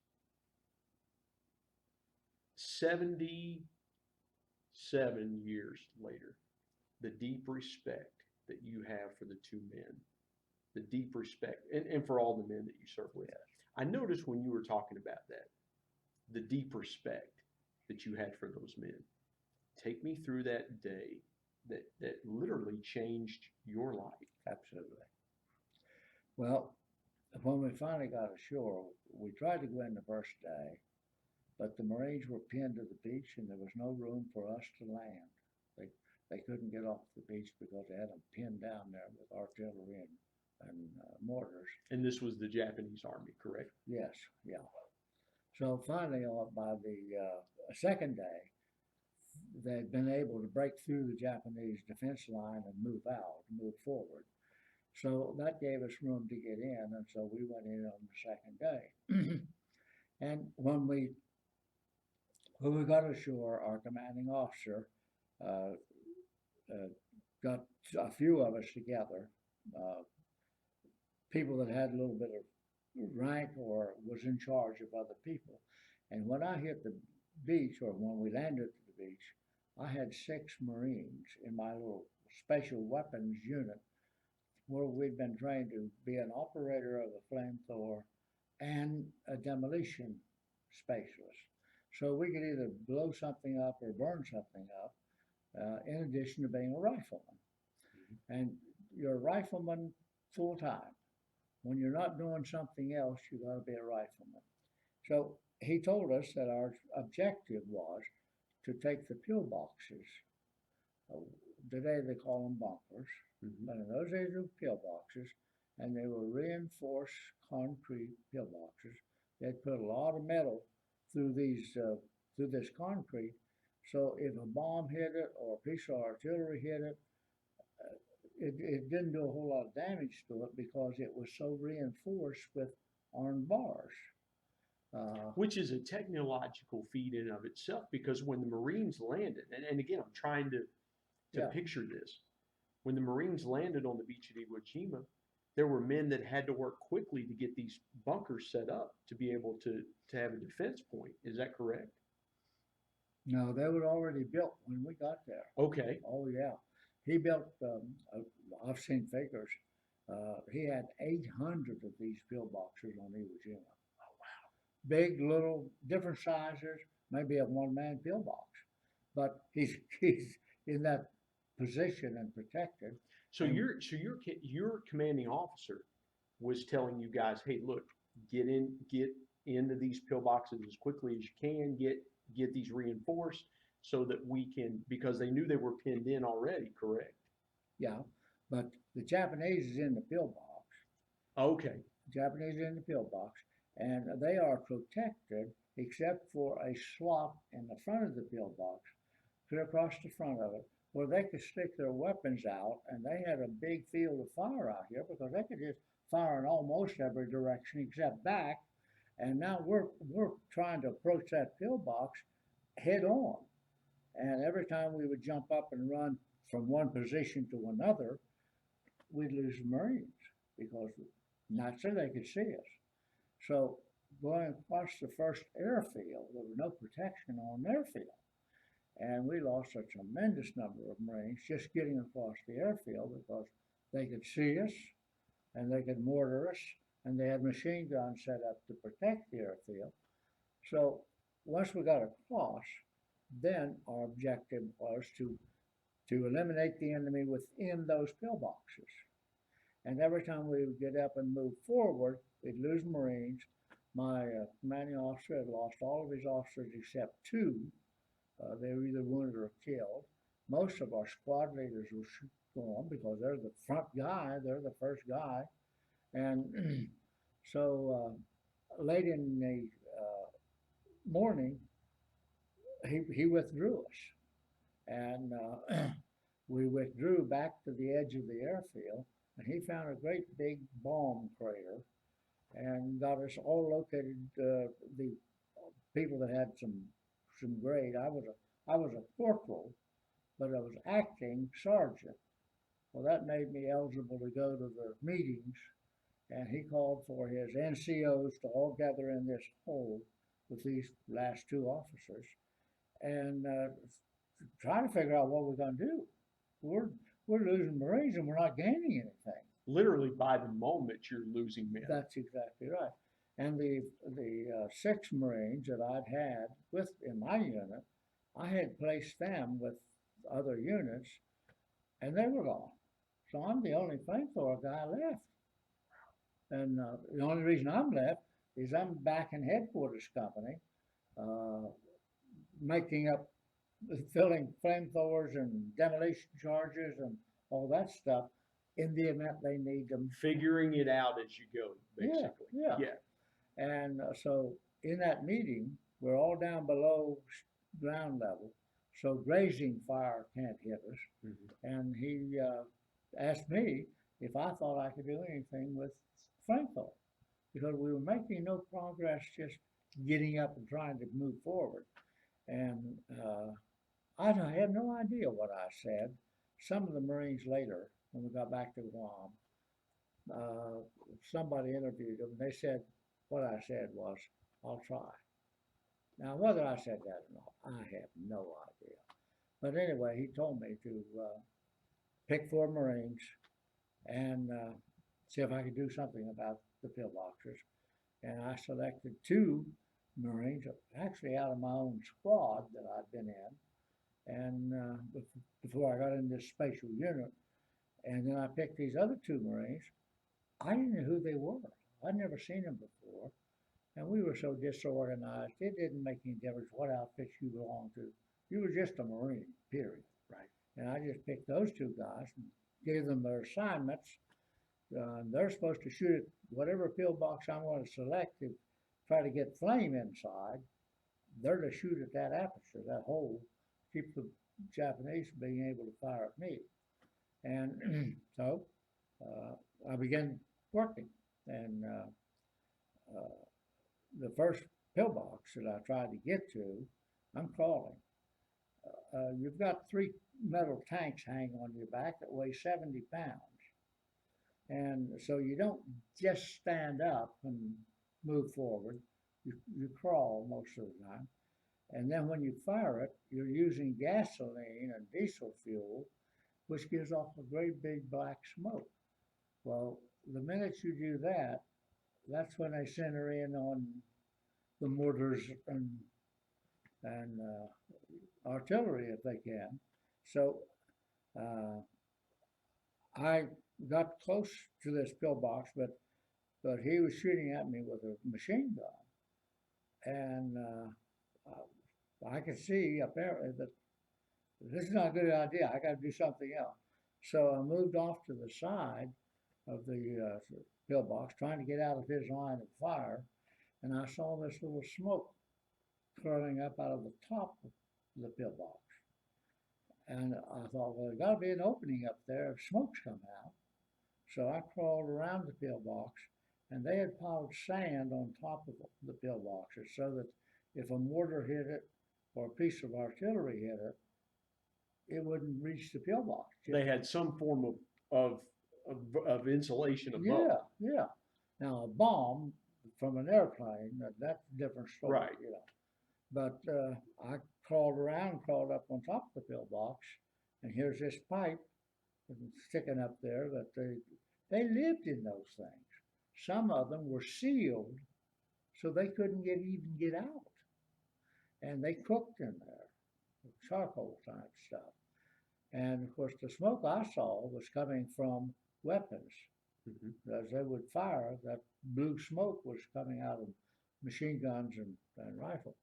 77 years later, the deep respect that you have for the two men, the deep respect, and for all the men that you serve with. I noticed when you were talking about that, the deep respect that you had for those men. Take me through that day that literally changed your life. Absolutely. Well, when we finally got ashore, we tried to go in the first day, but the Marines were pinned to the beach and there was no room for us to land. They couldn't get off the beach because they had them pinned down there with artillery and mortars. And this was the Japanese army, correct? Yes, yeah. So finally, by the second day, they'd been able to break through the Japanese defense line and move forward. So that gave us room to get in, and so we went in on the second day. And when we got ashore, our commanding officer got a few of us together, people that had a little bit of rank or was in charge of other people. And when I hit the beach, or when we landed at the beach, I had 6 Marines in my little special weapons unit where we'd been trained to be an operator of a flamethrower and a demolition specialist. So we could either blow something up or burn something up, in addition to being a rifleman. And you're a rifleman full time. When you're not doing something else, you got to be a rifleman. So he told us that our objective was to take the pillboxes. Today they call them bunkers, but in those days they were pillboxes, and they were reinforced concrete pillboxes. They'd put a lot of metal through this concrete, so if a bomb hit it or a piece of artillery hit it, it didn't do a whole lot of damage to it because it was so reinforced with armed bars. Which is a technological feat in of itself, because when the Marines landed, and again, I'm trying to picture this. When the Marines landed on the beach at Iwo Jima, there were men that had to work quickly to get these bunkers set up to be able to have a defense point. Is that correct? No, they were already built when we got there. Okay. Oh, yeah. He built, I've seen figures, he had 800 of these pillboxes on Iwo Jima. Oh, wow. Big, little, different sizes, maybe a one-man pillbox. But he's in that position and protected. So your commanding officer was telling you guys, hey, look, get into these pillboxes as quickly as you can, get these reinforced so that we can, because they knew they were pinned in already, correct? Yeah, but the Japanese is in the pillbox. Okay. Japanese are in the pillbox, and they are protected except for a slot in the front of the pillbox, clear across the front of it, where they could stick their weapons out, and they had a big field of fire out here because they could just fire in almost every direction except back. And now we're trying to approach that pillbox head on. And every time we would jump up and run from one position to another, we'd lose the Marines because naturally they could see us. So going across the first airfield, there was no protection on the airfield. And we lost a tremendous number of Marines just getting across the airfield because they could see us and they could mortar us, and they had machine guns set up to protect the airfield. So once we got across, then our objective was to eliminate the enemy within those pillboxes. And every time we would get up and move forward, we'd lose Marines. My commanding officer had lost all of his officers except 2. They were either wounded or killed. Most of our squad leaders were gone because they're the front guy, they're the first guy. And so late in the morning, he withdrew us. And we withdrew back to the edge of the airfield, and he found a great big bomb crater and got us all located, the people that had some grade. I was a corporal, but I was acting sergeant. Well, that made me eligible to go to the meetings, and he called for his NCOs to all gather in this hole with these last 2 officers and try to figure out what we're going to do. We're losing Marines and we're not gaining anything. Literally by the moment you're losing men. That's exactly right. And the 6 Marines that I'd had in my unit, I had placed them with other units, and they were gone. So I'm the only flamethrower guy left. And the only reason I'm left is I'm back in headquarters company, uh, making up, filling flamethrowers and demolition charges and all that stuff in the event they need them. Figuring it out as you go, basically. Yeah. And so in that meeting, we're all down below ground level, so grazing fire can't hit us. Mhm. And he asked me if I thought I could do anything with flamethrower, because we were making no progress just getting up and trying to move forward. And I have no idea what I said. Some of the Marines later, when we got back to Guam, somebody interviewed them, and they said what I said was, "I'll try." Now, whether I said that or not, I have no idea. But anyway, he told me to pick 4 Marines and see if I could do something about the pillboxes. And I selected 2 Marines, actually out of my own squad that I'd been in, and before I got in this special unit. And then I picked these other 2 Marines. I didn't know who they were. I'd never seen them before. And we were so disorganized, it didn't make any difference what outfit you belonged to. You were just a Marine, period. Right. And I just picked those 2 guys and gave them their assignments. They're supposed to shoot at whatever pillbox I'm going to select to try to get flame inside. They're to shoot at that aperture, that hole, keep the Japanese from being able to fire at me. And so I began working. And the first pillbox that I tried to get to, I'm crawling. You've got 3 metal tanks hanging on your back that weigh 70 pounds. And so you don't just stand up and move forward. You crawl most of the time. And then when you fire it, you're using gasoline and diesel fuel, which gives off a great big black smoke. Well, the minute you do that, that's when they center in on the mortars and artillery if they can. So I got close to this pillbox, but he was shooting at me with a machine gun, and I could see apparently that this is not a good idea. I got to do something else. So I moved off to the side of the pillbox, trying to get out of his line of fire, and I saw this little smoke curling up out of the top of the pillbox. And I thought, well, there's got to be an opening up there if smoke's come out. So I crawled around the pillbox, and they had piled sand on top of the pillboxes so that if a mortar hit it or a piece of artillery hit it, it wouldn't reach the pillbox. They had some form of insulation above. Yeah. Now a bomb from an airplane, that's a different story. Right. You know. But I crawled up on top of the pillbox, and here's this pipe sticking up there. But they lived in those things. Some of them were sealed, so they couldn't even get out, and they cooked in there, charcoal type stuff. And of course, the smoke I saw was coming from weapons. Mm-hmm. As they would fire, that blue smoke was coming out of machine guns and rifle.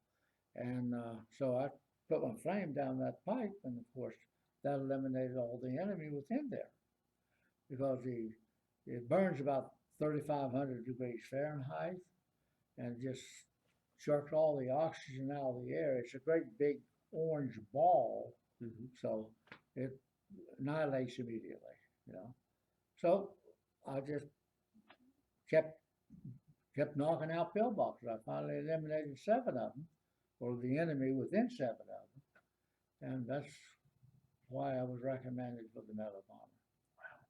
And so I put my flame down that pipe, and of course, that eliminated all the enemy within there, because it burns about 3,500 degrees Fahrenheit, and just shucks all the oxygen out of the air. It's a great big orange ball, mm-hmm. So it annihilates immediately, you know. So I just kept knocking out pillboxes. I finally eliminated 7 of them, or the enemy within 7 of them, and that's why I was recommended for the Medal of Honor. Wow.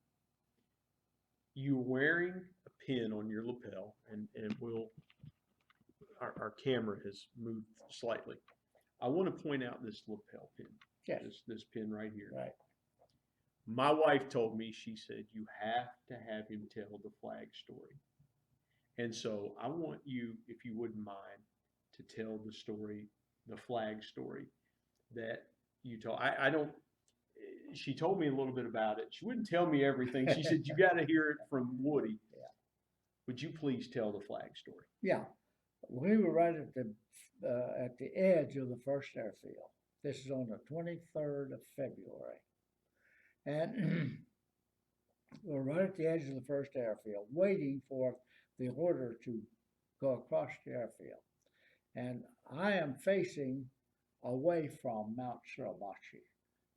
You're wearing a pin on your lapel, and our camera has moved slightly. I want to point out this lapel pin. Yes. This pin right here. Right. My wife told me, she said, you have to have him tell the flag story. And so I want you, if you wouldn't mind, to tell the story, the flag story. that you told? I don't. She told me a little bit about it. She wouldn't tell me everything. She said you got to hear it from Woody. Yeah. Would you please tell the flag story? Yeah, we were right at the edge of the first airfield. This is on the 23rd of February, and we're right at the edge of the first airfield, waiting for the order to go across the airfield. And I am facing away from Mount Suribachi.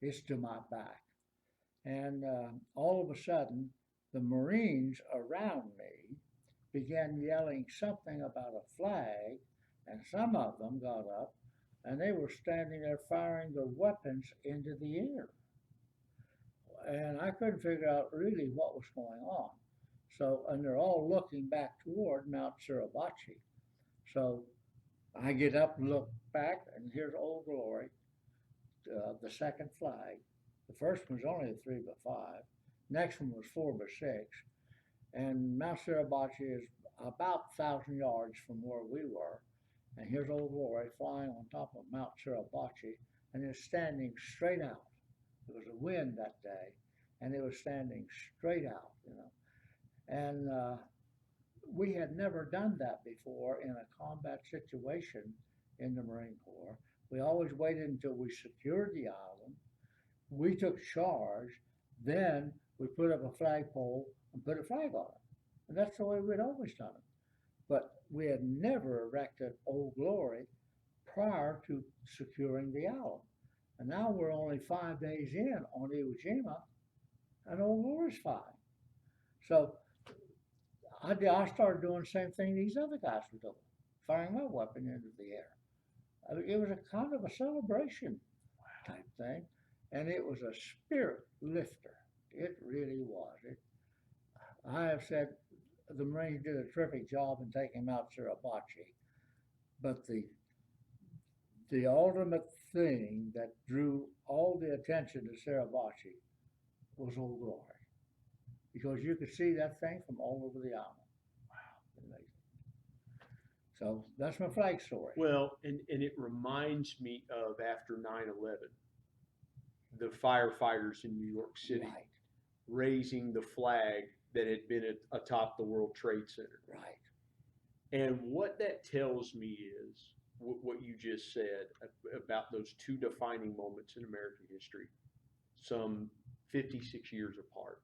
It's to my back. And all of a sudden, the Marines around me began yelling something about a flag, and some of them got up, and they were standing there firing their weapons into the air. And I couldn't figure out really what was going on. So, and they're all looking back toward Mount Suribachi. So I get up and look back, and here's Old Glory, the second flag. The first one was only a 3x5. Next one was 4x6. And Mount Suribachi is about 1,000 yards from where we were. And here's Old Glory flying on top of Mount Suribachi, and it's standing straight out. There was a wind that day, and it was standing straight out, And we had never done that before in a combat situation in the Marine Corps. We always waited until we secured the island. We took charge, then we put up a flagpole and put a flag on it. And that's the way we'd always done it. But we had never erected Old Glory prior to securing the island. And now we're only 5 days in on Iwo Jima, and Old Glory's fine. So I started doing the same thing these other guys were doing, firing my weapon into the air. I mean, it was a kind of a celebration type thing, and it was a spirit lifter. It really was. I have said the Marines did a terrific job in taking Mount Suribachi, but the ultimate thing that drew all the attention to Suribachi was Old Glory, because you could see that thing from all over the island. Wow. So that's my flag story. Well, and it reminds me of after 9/11, the firefighters in New York City Right. raising the flag that had been atop the World Trade Center. Right. And what that tells me is what you just said about those two defining moments in American history, some 56 years apart.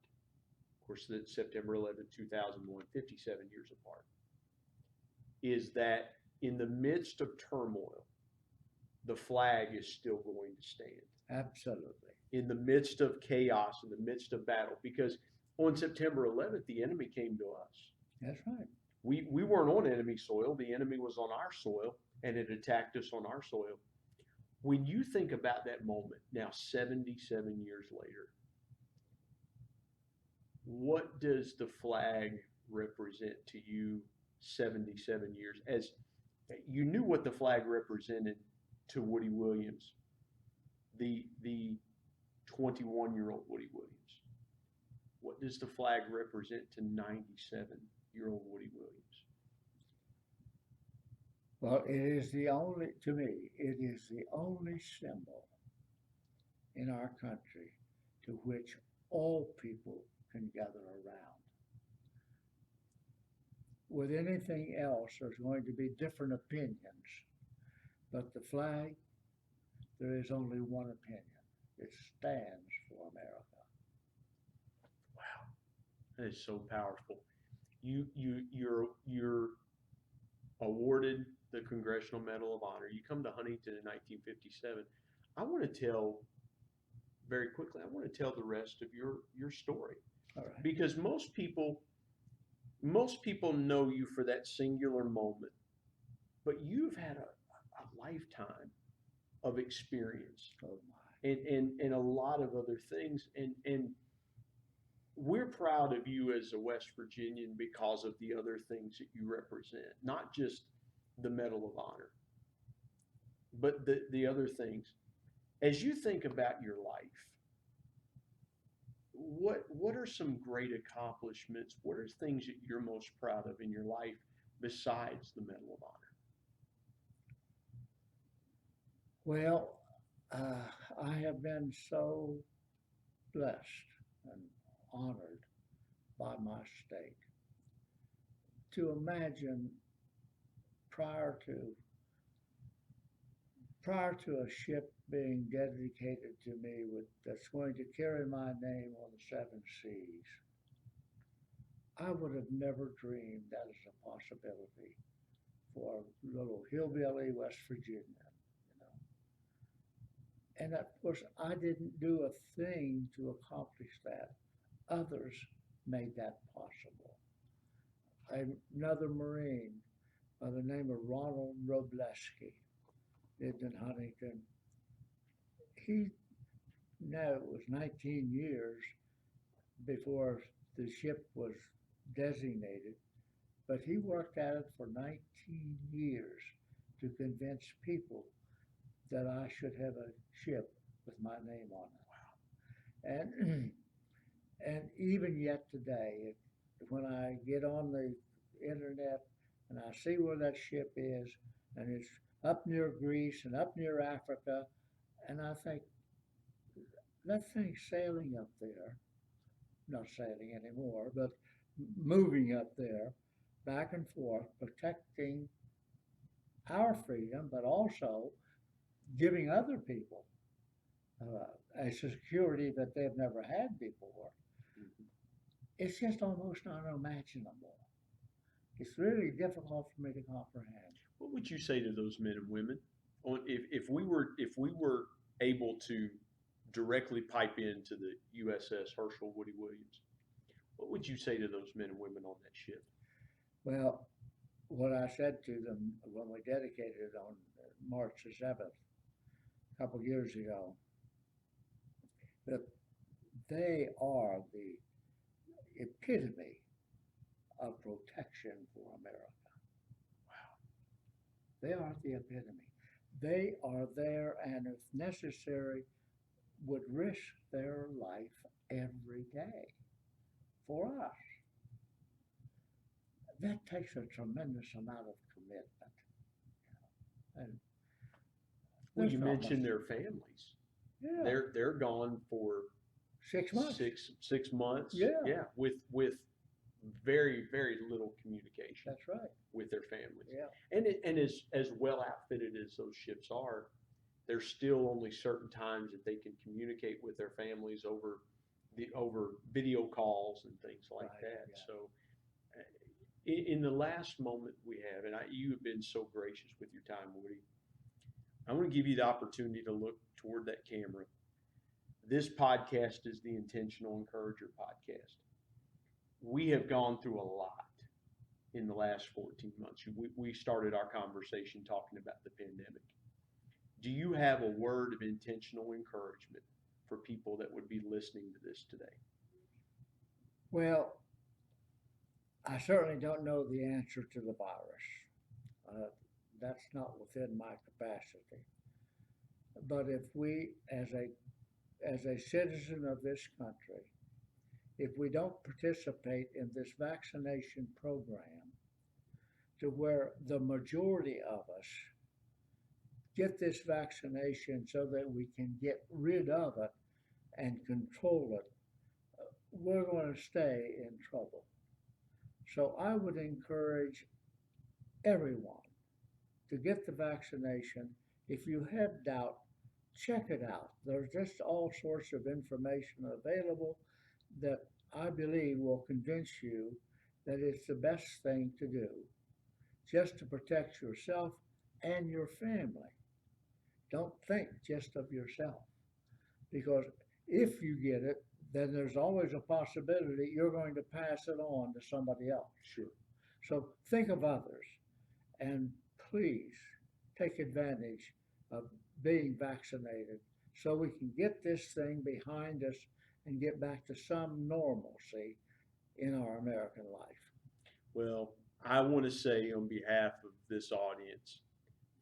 Of course, that's September 11, 2001, 57 years apart, is that in the midst of turmoil, the flag is still going to stand. Absolutely. In the midst of chaos, in the midst of battle, because on September 11th, the enemy came to us. That's right. We weren't on enemy soil. The enemy was on our soil, and it attacked us on our soil. When you think about that moment, now 77 years later, what does the flag represent to you 77 years? As you knew what the flag represented to Woody Williams, the 21-year-old Woody Williams. What does the flag represent to 97-year-old Woody Williams? Well, to me, it is the only symbol in our country to which all people can gather around. With anything else, there's going to be different opinions, but the flag, there is only one opinion. It stands for America. Wow, that is so powerful. You're awarded the Congressional Medal of Honor. You come to Huntington in 1957. I want to tell very quickly. I want to tell the rest of your story. All right. Because most people know you for that singular moment, but you've had a lifetime of experience. Oh my. And a lot of other things. And we're proud of you as a West Virginian because of the other things that you represent, not just the Medal of Honor, but the other things. As you think about your life, what are some great accomplishments? What are things that you're most proud of in your life besides the Medal of Honor? Well, I have been so blessed and honored by my state to imagine prior to prior to a ship being dedicated to me that's going to carry my name on the seven seas. I would have never dreamed that is a possibility for a little hillbilly West Virginia, you know. And of course, I didn't do a thing to accomplish that. Others made that possible. Another Marine by the name of Ronald Robleski lived in Huntington. He now it was 19 years before the ship was designated, but he worked at it for 19 years to convince people that I should have a ship with my name on it. Wow. And even yet today, when I get on the internet and I see where that ship is, and it's up near Greece and up near Africa, and I think that thing's sailing up there, not sailing anymore, but moving up there, back and forth, protecting our freedom, but also giving other people a security that they've never had before. Mm-hmm. It's just almost unimaginable. It's really difficult for me to comprehend. What would you say to those men and women? If we were able to directly pipe into the USS Hershel Woody Williams, what would you say to those men and women on that ship? Well, what I said to them when we dedicated it on March the 7th, a couple of years ago, that they are the epitome of protection for America. Wow. They are the epitome. They are there, and if necessary, would risk their life every day for us. That takes a tremendous amount of commitment. And well, you mentioned their families. Yeah. They're gone for 6 months. Six months. Yeah. Yeah. With very, very little communication. That's right. With their families. Yeah. And as well outfitted as those ships are, there's still only certain times that they can communicate with their families over video calls and things like right. that. Yeah. So in the last moment we have, and you have been so gracious with your time, Woody, I want to give you the opportunity to look toward that camera. This podcast is the Intentional Encourager podcast. We have gone through a lot in the last 14 months. We started our conversation talking about the pandemic. Do you have a word of intentional encouragement for people that would be listening to this today? Well, I certainly don't know the answer to the virus. That's not within my capacity. But if we, as a citizen of this country, if we don't participate in this vaccination program to where the majority of us get this vaccination so that we can get rid of it and control it, we're going to stay in trouble. So I would encourage everyone to get the vaccination. If you have doubt, check it out. There's just all sorts of information available that I believe will convince you that it's the best thing to do, just to protect yourself and your family. Don't think just of yourself, because if you get it, then there's always a possibility you're going to pass it on to somebody else. Sure. So think of others, and please take advantage of being vaccinated so we can get this thing behind us and get back to some normalcy in our American life. Well, I want to say on behalf of this audience,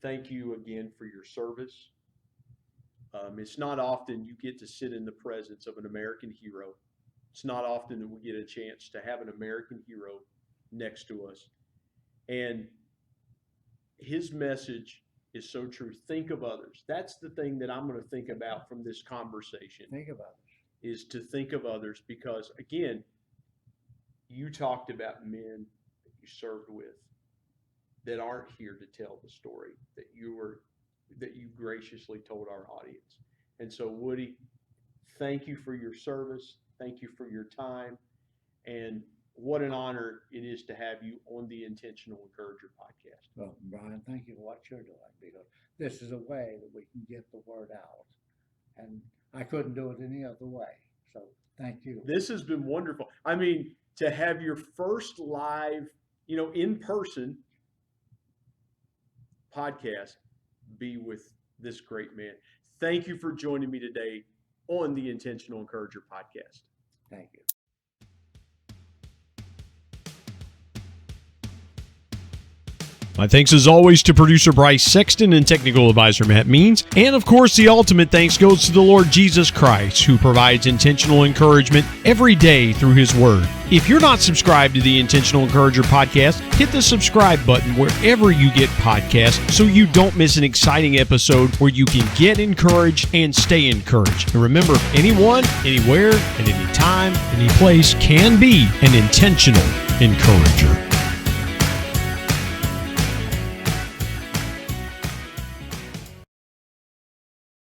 thank you again for your service. It's not often you get to sit in the presence of an American hero. It's not often that we get a chance to have an American hero next to us. And his message is so true. Think of others. That's the thing that I'm going to think about from this conversation. Think of others. Is to think of others, because again, you talked about men that you served with that aren't here to tell the story that you graciously told our audience. And so, Woody, thank you for your service. Thank you for your time. And what an honor it is to have you on the Intentional Encourager podcast. Well, Brian, thank you for what you're doing, because this is a way that we can get the word out. And I couldn't do it any other way. So thank you. This has been wonderful. I mean, to have your first live, in person podcast be with this great man. Thank you for joining me today on the Intentional Encourager podcast. Thank you. My thanks as always to producer Bryce Sexton and technical advisor Matt Means. And of course, the ultimate thanks goes to the Lord Jesus Christ, who provides intentional encouragement every day through his word. If you're not subscribed to the Intentional Encourager podcast, hit the subscribe button wherever you get podcasts so you don't miss an exciting episode where you can get encouraged and stay encouraged. And remember, anyone, anywhere, at any time, any place can be an intentional encourager.